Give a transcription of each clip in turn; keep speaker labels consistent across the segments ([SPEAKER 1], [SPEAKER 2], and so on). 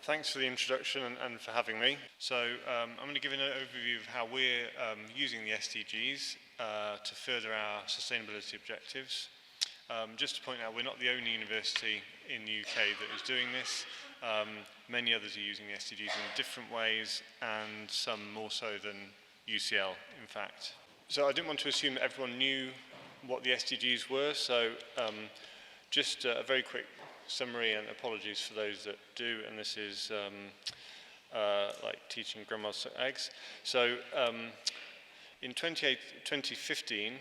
[SPEAKER 1] Thanks for the introduction and for having me. So I'm going to give an overview of how we're using the SDGs to further our sustainability objectives. Just to point out, we're not the only university in the UK that is doing this. Many others are using the SDGs in different ways, and some more so than UCL, in fact. So I didn't want to assume that everyone knew what the SDGs were, so just a very quick summary, and apologies for those that do, and this is like teaching grandma's eggs. So in 2015,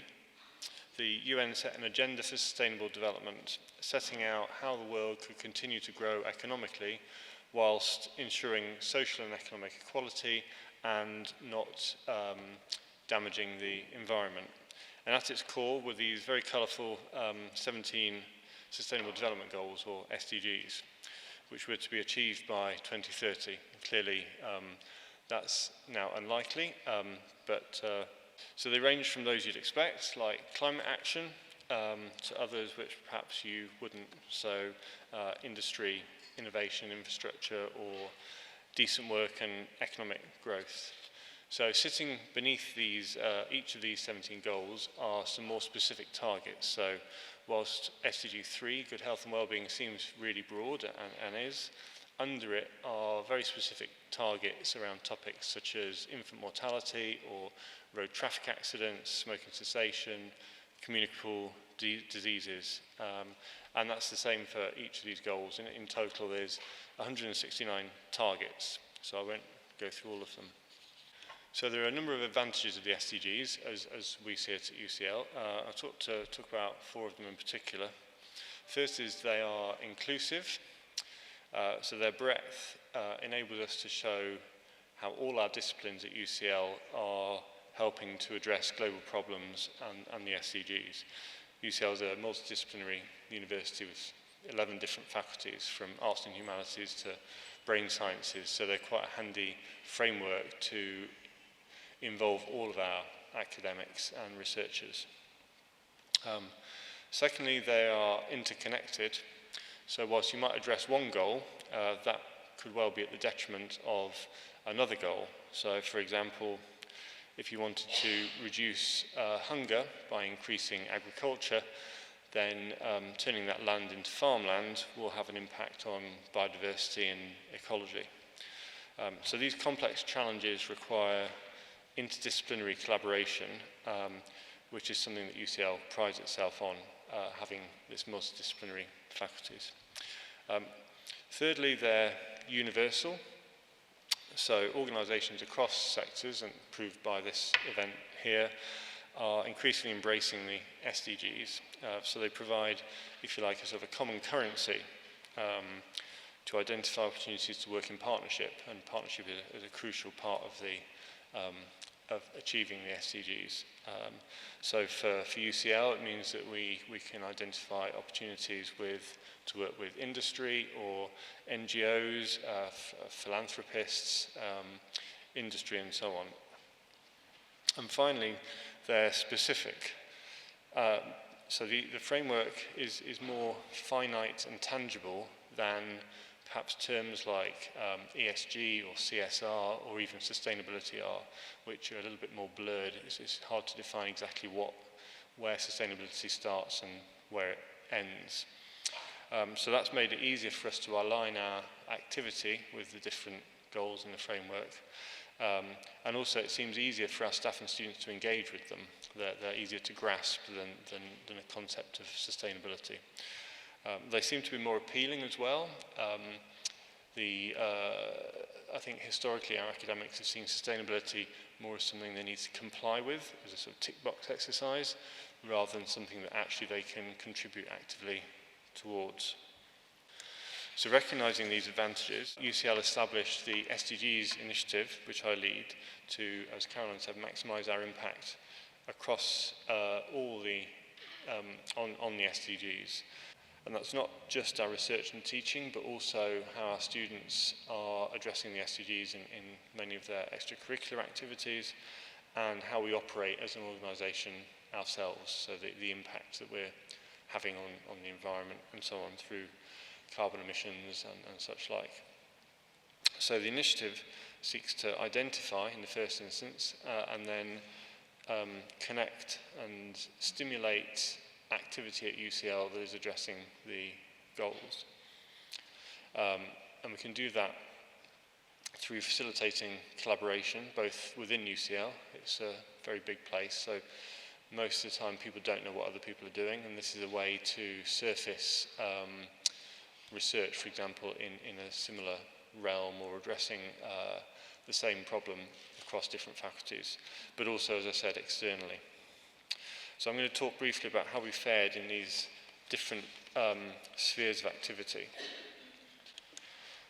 [SPEAKER 1] the UN set an agenda for sustainable development, setting out how the world could continue to grow economically whilst ensuring social and economic equality and not damaging the environment. And at its core were these very colourful 17 Sustainable Development Goals, or SDGs, which were to be achieved by 2030. Clearly, that's now unlikely, so they range from those you'd expect, like climate action, to others which perhaps you wouldn't, so industry, innovation, infrastructure, or decent work and economic growth. So sitting beneath these, each of these 17 goals are some more specific targets. So whilst SDG 3, good health and well-being, seems really broad and is, under it are very specific targets around topics such as infant mortality or road traffic accidents, smoking cessation, communicable diseases. And that's the same for each of these goals. In total, there's 169 targets, so I won't go through all of them. So there are a number of advantages of the SDGs as we see it at UCL. I'll talk about 4 of them in particular. First is they are inclusive. So their breadth enables us to show how all our disciplines at UCL are helping to address global problems and the SDGs. UCL is a multidisciplinary university with 11 different faculties, from arts and humanities to brain sciences, so they're quite a handy framework to involve all of our academics and researchers. Secondly, they are interconnected. So whilst you might address one goal, that could well be at the detriment of another goal. So for example, if you wanted to reduce hunger by increasing agriculture, then turning that land into farmland will have an impact on biodiversity and ecology. So these complex challenges require interdisciplinary collaboration, which is something that UCL prides itself on, having this multidisciplinary faculties. Thirdly, they're universal. So organisations across sectors, and proved by this event here, are increasingly embracing the SDGs. So they provide, if you like, a sort of a common currency to identify opportunities to work in partnership, and partnership is a crucial part of achieving the SDGs. So for UCL, it means that we can identify opportunities to work with industry or NGOs, philanthropists, industry, and so on. And finally, they're specific. So the framework is more finite and tangible than perhaps terms like ESG or CSR or even sustainability are, which are a little bit more blurred. It's hard to define exactly where sustainability starts and where it ends. So that's made it easier for us to align our activity with the different goals in the framework. And also it seems easier for our staff and students to engage with them. They're easier to grasp than a concept of sustainability. They seem to be more appealing as well. I think historically our academics have seen sustainability more as something they need to comply with, as a sort of tick box exercise, rather than something that actually they can contribute actively towards. So recognising these advantages, UCL established the SDGs initiative, which I lead, to, as Caroline said, maximise our impact across all the on the SDGs. And that's not just our research and teaching, but also how our students are addressing the SDGs in many of their extracurricular activities, and how we operate as an organisation ourselves, so the impact that we're having on the environment and so on through carbon emissions and such like. So the initiative seeks to identify in the first instance and then connect and stimulate activity at UCL that is addressing the goals. And we can do that through facilitating collaboration, both within UCL. It's a very big place, so most of the time people don't know what other people are doing, and this is a way to surface research, for example, in a similar realm or addressing the same problem across different faculties, but also, as I said, externally. So I'm going to talk briefly about how we fared in these different spheres of activity.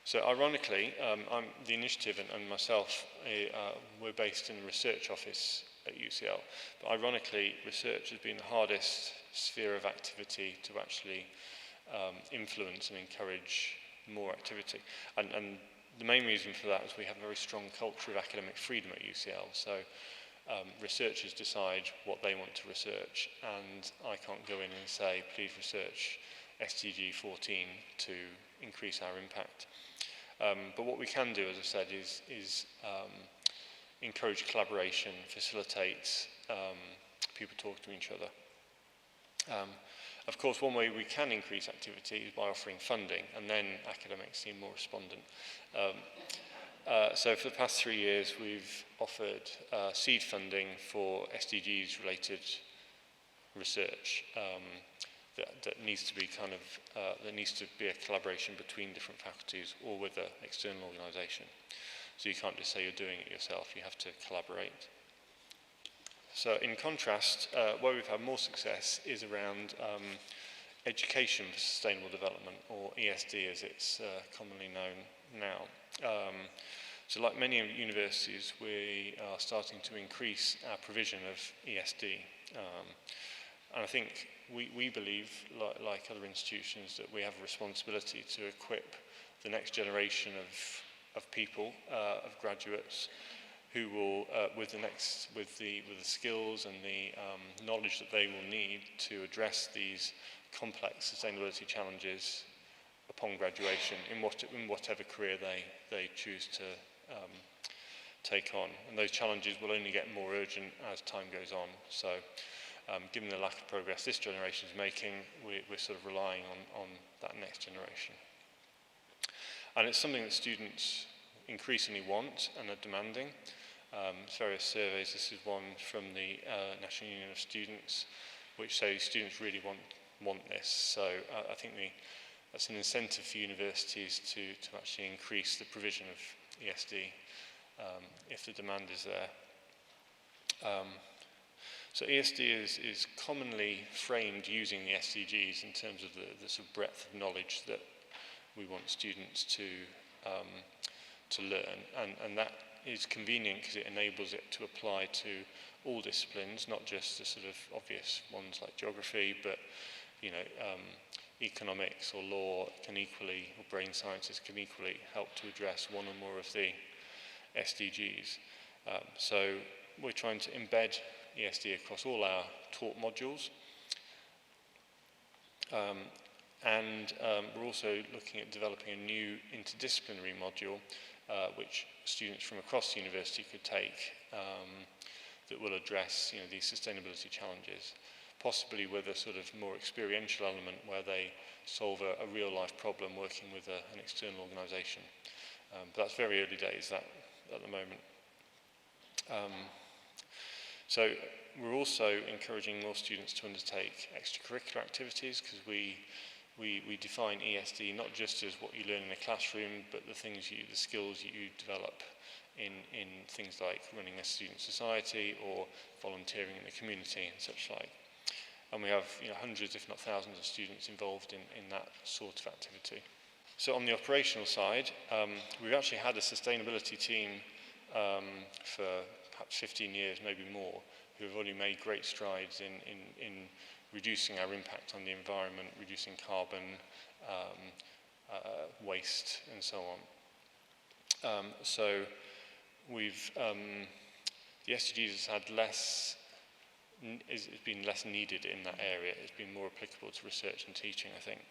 [SPEAKER 1] So ironically, the initiative and myself, we're based in the research office at UCL, but ironically, research has been the hardest sphere of activity to actually influence and encourage more activity. And the main reason for that is we have a very strong culture of academic freedom at UCL. So researchers decide what they want to research, and I can't go in and say, please research SDG 14 to increase our impact. But what we can do, as I said, is encourage collaboration, facilitate people talk to each other. Of course, one way we can increase activity is by offering funding, and then academics seem more respondent. So for the past 3 years, we've offered seed funding for SDGs-related research that needs to be there needs to be a collaboration between different faculties or with an external organisation. So you can't just say you're doing it yourself; you have to collaborate. So in contrast, where we've had more success is around education for sustainable development, or ESD as it's commonly known now. So like many universities, we are starting to increase our provision of ESD. And I think we believe, like other institutions, that we have a responsibility to equip the next generation of people, of graduates, who will, with the skills and the knowledge that they will need to address these complex sustainability challenges upon graduation in whatever career they choose to take on. And those challenges will only get more urgent as time goes on. So given the lack of progress this generation is making, we're sort of relying on that next generation. And it's something that students increasingly want and are demanding. Various surveys, this is one from the National Union of Students, which say students really want this. So I think that's an incentive for universities to actually increase the provision of ESD if the demand is there. So ESD is commonly framed using the SDGs in terms of the sort of breadth of knowledge that we want students to learn, and that is convenient because it enables it to apply to all disciplines, not just the sort of obvious ones like geography, but economics or law can equally, or brain sciences can equally help to address one or more of the SDGs. So we're trying to embed ESD across all our taught modules. And we're also looking at developing a new interdisciplinary module which students from across the university could take that will address these sustainability challenges, possibly with a sort of more experiential element where they solve a real-life problem working with an external organisation. But that's very early days at the moment. So we're also encouraging more students to undertake extracurricular activities, because we define ESD not just as what you learn in a classroom, but the skills you develop in things like running a student society or volunteering in the community and such like. And we have hundreds, if not thousands, of students involved in that sort of activity. So on the operational side, we've actually had a sustainability team for perhaps 15 years, maybe more, who have already made great strides in reducing our impact on the environment, reducing carbon, waste, and so on. So we've the SDGs has had less is been less needed in that area. It's been more applicable to research and teaching, I think.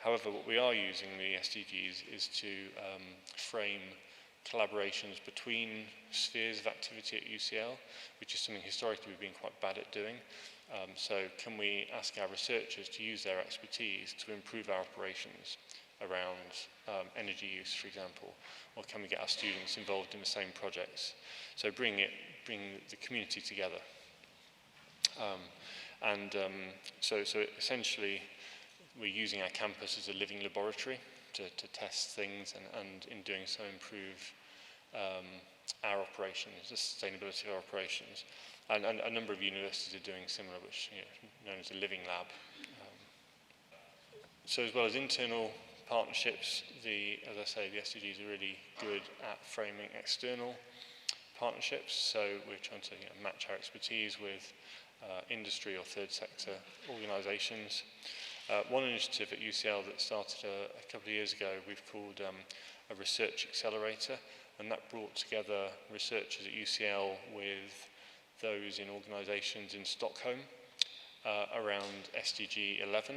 [SPEAKER 1] However, what we are using the SDGs is to frame collaborations between spheres of activity at UCL, which is something historically we've been quite bad at doing. So can we ask our researchers to use their expertise to improve our operations around energy use, for example, or can we get our students involved in the same projects? So bring the community together. So essentially, we're using our campus as a living laboratory to test things and in doing so improve our operations, the sustainability of our operations. And a number of universities are doing similar, which known as a living lab. So as well as internal partnerships, as I say, the SDGs are really good at framing external partnerships. So we're trying to match our expertise with industry or third sector organisations. One initiative at UCL that started a couple of years ago we've called a research accelerator, and that brought together researchers at UCL with those in organisations in Stockholm around SDG 11,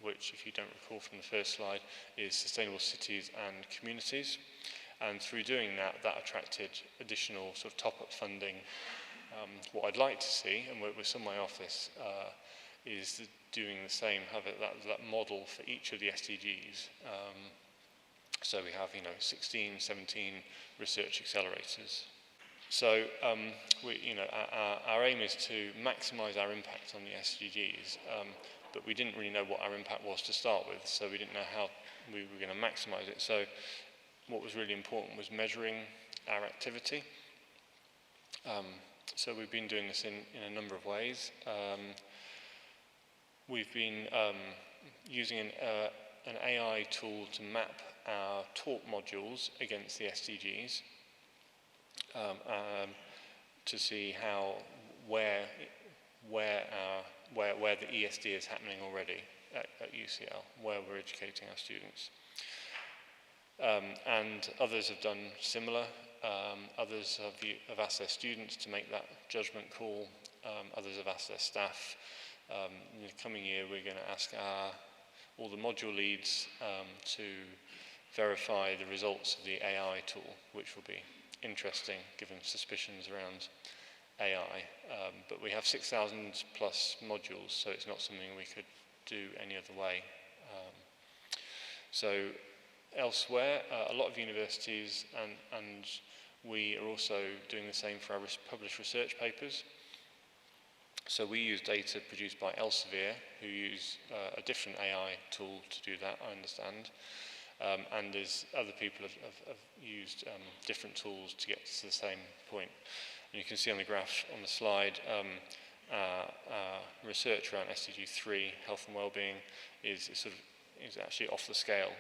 [SPEAKER 1] which, if you don't recall from the first slide, is sustainable cities and communities. And through doing that, that attracted additional sort of top-up funding. What I'd like to see, and we're some way off this, is doing the same, have that model for each of the SDGs. So we have, 16, 17 research accelerators. So our aim is to maximise our impact on the SDGs, but we didn't really know what our impact was to start with, so we didn't know how we were going to maximise it. So what was really important was measuring our activity. So we've been doing this in a number of ways. We've been using an AI tool to map our talk modules against the SDGs to see where the ESD is happening already at UCL, where we're educating our students. And others have done similar. Others have asked their students to make that judgment call. Others have asked their staff. In the coming year, we're going to ask all the module leads to verify the results of the AI tool, which will be interesting given suspicions around AI. But we have 6,000 plus modules, so it's not something we could do any other way. So elsewhere, a lot of universities and we are also doing the same for our published research papers. So we use data produced by Elsevier, who use a different AI tool to do that, I understand. And other people have used different tools to get to the same point. And you can see on the graph on the slide, research around SDG 3, health and well-being, is actually off the scale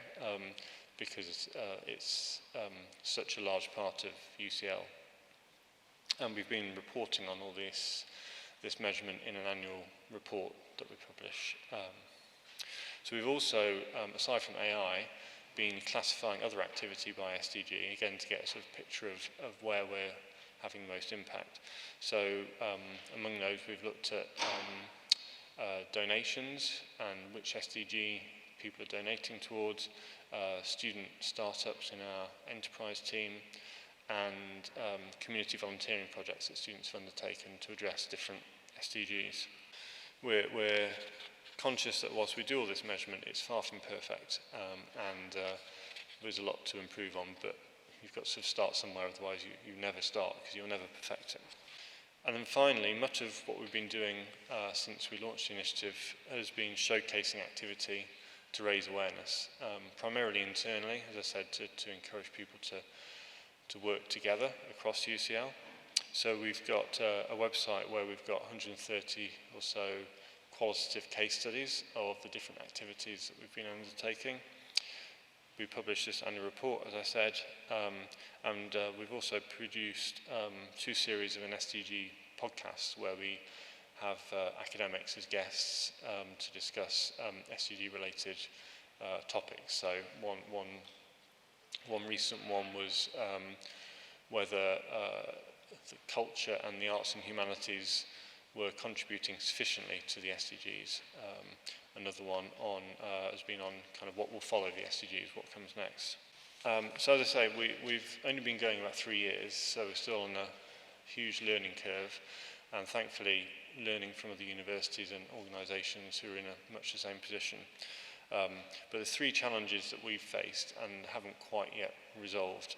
[SPEAKER 1] because it's such a large part of UCL. And we've been reporting on all this measurement in an annual report that we publish. So we've also, aside from AI, been classifying other activity by SDG, again to get a sort of picture of where we're having the most impact. So among those, we've looked at donations and which SDG people are donating towards, student startups in our enterprise team, and community volunteering projects that students have undertaken to address different SDGs. We're conscious that whilst we do all this measurement, it's far from perfect, and there's a lot to improve on, but you've got to sort of start somewhere, otherwise you never start, because you'll never perfect it. And then finally, much of what we've been doing since we launched the initiative has been showcasing activity to raise awareness, primarily internally, as I said, to encourage people to work together across UCL. So we've got a website where we've got 130 or so qualitative case studies of the different activities that we've been undertaking. We published this annual report, as I said, and we've also produced 2 series of an SDG podcast where we have academics as guests to discuss SDG-related topics. So one recent one was whether the culture and the arts and humanities were contributing sufficiently to the SDGs. Another one on, has been on kind of what will follow the SDGs, what comes next. So as I say, we've only been going about 3 years, so we're still on a huge learning curve, and thankfully learning from other universities and organisations who are in a much the same position. But the 3 challenges that we've faced and haven't quite yet resolved.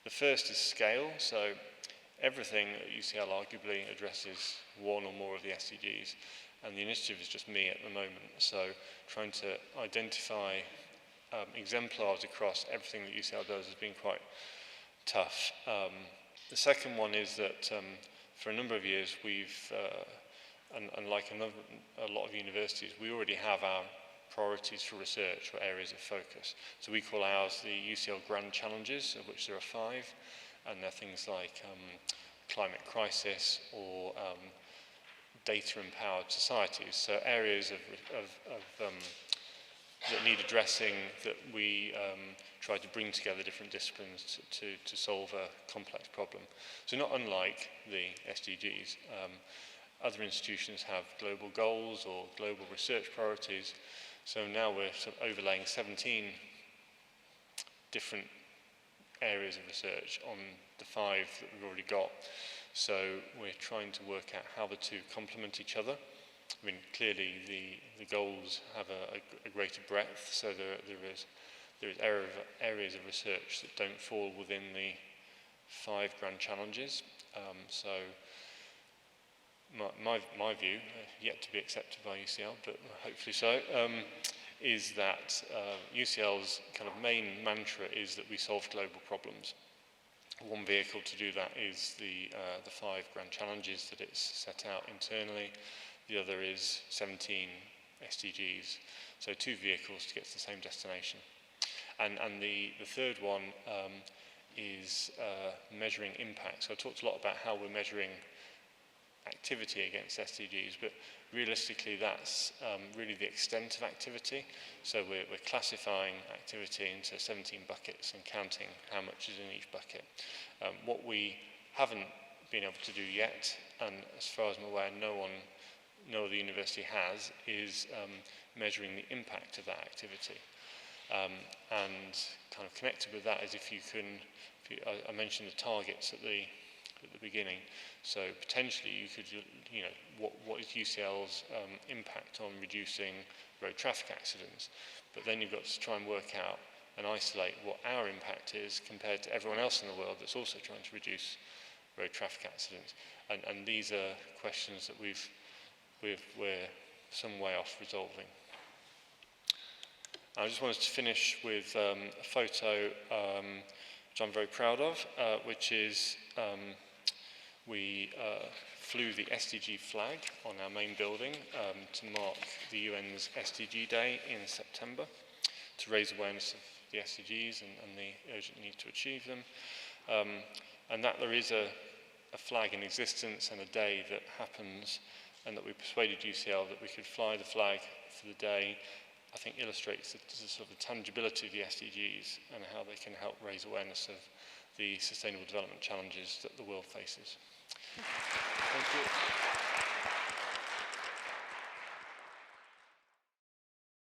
[SPEAKER 1] The first is scale, so everything at UCL arguably addresses one or more of the SDGs, and the initiative is just me at the moment, so trying to identify exemplars across everything that UCL does has been quite tough. The second one is that for a number of years we've, and like a lot of universities, we already have our priorities for research or areas of focus. So we call ours the UCL Grand Challenges, of which there are 5, and they're things like climate crisis or data-empowered societies. So areas that need addressing, that we try to bring together different disciplines to solve a complex problem. So not unlike the SDGs, other institutions have global goals or global research priorities. So now we're sort of overlaying 17 different areas of research on the 5 that we've already got. So we're trying to work out how the 2 complement each other. I mean, clearly the goals have a greater breadth, so there is areas of research that don't fall within the 5 grand challenges. So my view, yet to be accepted by UCL, but hopefully so, is that UCL's kind of main mantra is that we solve global problems. One vehicle to do that is the 5 grand challenges that it's set out internally. The other is 17 SDGs. So 2 vehicles to get to the same destination. And the third one is measuring impact. So I talked a lot about how we're measuring activity against SDGs, but realistically that's really the extent of activity. So we're classifying activity into 17 buckets and counting how much is in each bucket. What we haven't been able to do yet, and as far as I'm aware no other university has, is measuring the impact of that activity. And kind of connected with that is I mentioned the targets at the beginning, so potentially you could, what is UCL's impact on reducing road traffic accidents, but then you've got to try and work out and isolate what our impact is compared to everyone else in the world that's also trying to reduce road traffic accidents, and these are questions that we're some way off resolving. I just wanted to finish with a photo which I'm very proud of, which is we flew the SDG flag on our main building to mark the UN's SDG Day in September, to raise awareness of the SDGs and the urgent need to achieve them. And that there is a flag in existence and a day that happens, and that we persuaded UCL that we could fly the flag for the day, I think illustrates the sort of the tangibility of the SDGs and how they can help raise awareness of the sustainable development challenges that the world faces. Thank you.